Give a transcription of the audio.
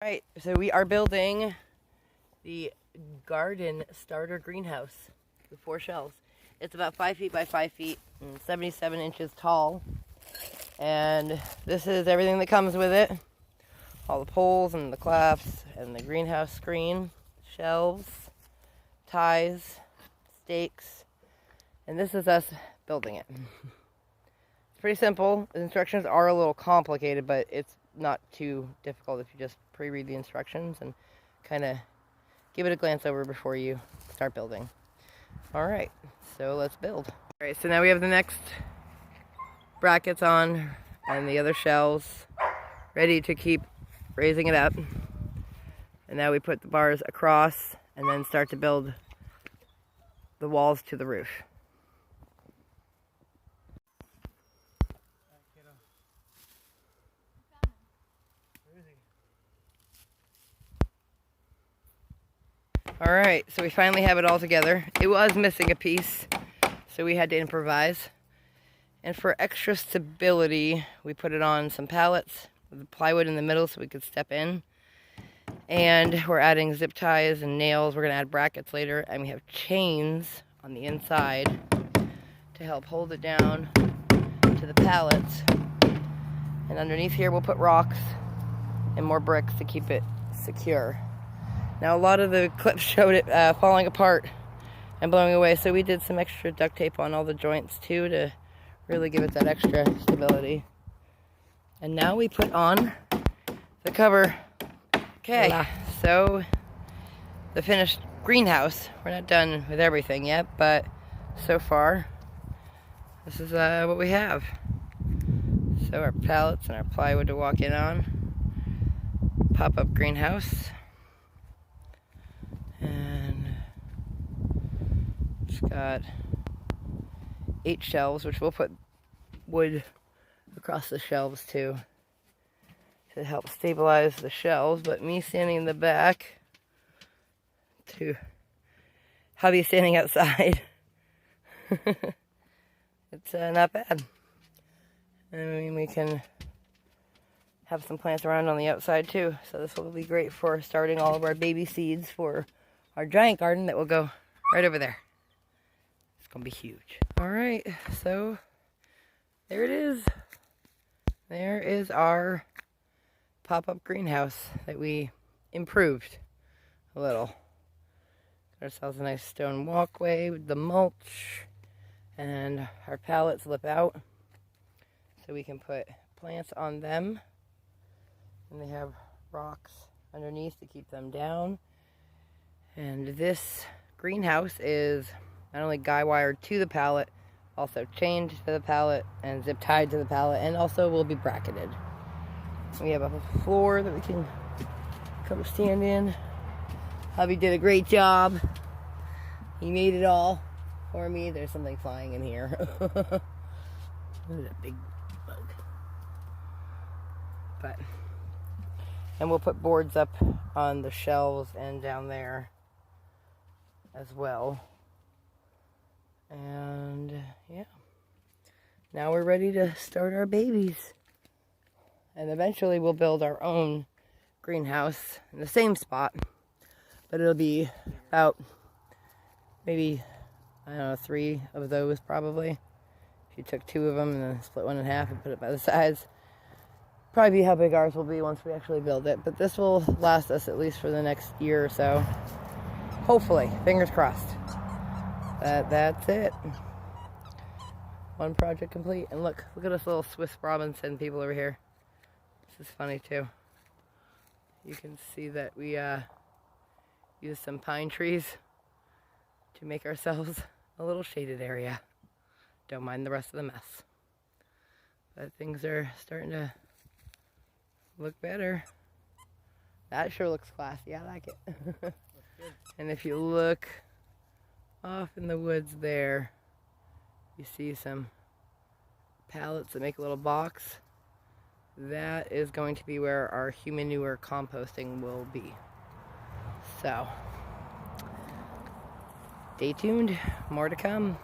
Right, so we are building the garden starter greenhouse with 4 shelves. It's about 5 feet by 5 feet and 77 inches tall. And this is everything that comes with it. All the poles and the clamps and the greenhouse screen, shelves, ties, stakes, and this is us building it. It's pretty simple. The instructions are a little complicated, but it's not too difficult if you just pre-read the instructions and kind of give it a glance over before you start building. Alright, so let's build. Alright, so now we have the next brackets on and the other shelves ready to keep raising it up. And now we put the bars across and then start to build the walls to the roof. Alright, so we finally have it all together. It was missing a piece, so we had to improvise. And for extra stability, we put it on some pallets with the plywood in the middle so we could step in. And we're adding zip ties and nails. We're going to add brackets later. And we have chains on the inside to help hold it down to the pallets. And underneath here we'll put rocks and more bricks to keep it secure. Now a lot of the clips showed it falling apart and blowing away, so we did some extra duct tape on all the joints too to really give it that extra stability. And now we put on the cover. Okay, so the finished greenhouse. We're not done with everything yet, but so far this is what we have. So our pallets and our plywood to walk in on. Pop-up greenhouse. And it's got 8 shelves, which we'll put wood across the shelves too to help stabilize the shelves. But me standing in the back to hubby standing outside, it's not bad. I mean, we can have some plants around on the outside too, so this will be great for starting all of our baby seeds for our giant garden that will go right over there. It's gonna be huge. All right, so there it is. There is our pop-up greenhouse that we improved a little. Got ourselves a nice stone walkway with the mulch, and our pallets lip out so we can put plants on them. And they have rocks underneath to keep them down. And this greenhouse is not only guy wired to the pallet, also chained to the pallet and zip tied to the pallet, and also will be bracketed. We have a floor that we can come stand in. Hubby did a great job. He made it all for me. There's something flying in here. Look at that big bug. But, and we'll put boards up on the shelves and down there as well. And yeah, now we're ready to start our babies. And eventually we'll build our own greenhouse in the same spot, but it'll be about maybe, I don't know, 3 of those probably. If you took 2 of them and then split one in half and put it by the sides, probably how big ours will be once we actually build it. But this will last us at least for the next year or so. Hopefully, fingers crossed. That's it. One project complete. And look at us little Swiss Robinson people over here. This is funny too. You can see that we use some pine trees to make ourselves a little shaded area. Don't mind the rest of the mess. But things are starting to look better. That sure looks classy. I like it. And if you look off in the woods there, you see some pallets that make a little box. That is going to be where our humanure composting will be. So, stay tuned. More to come.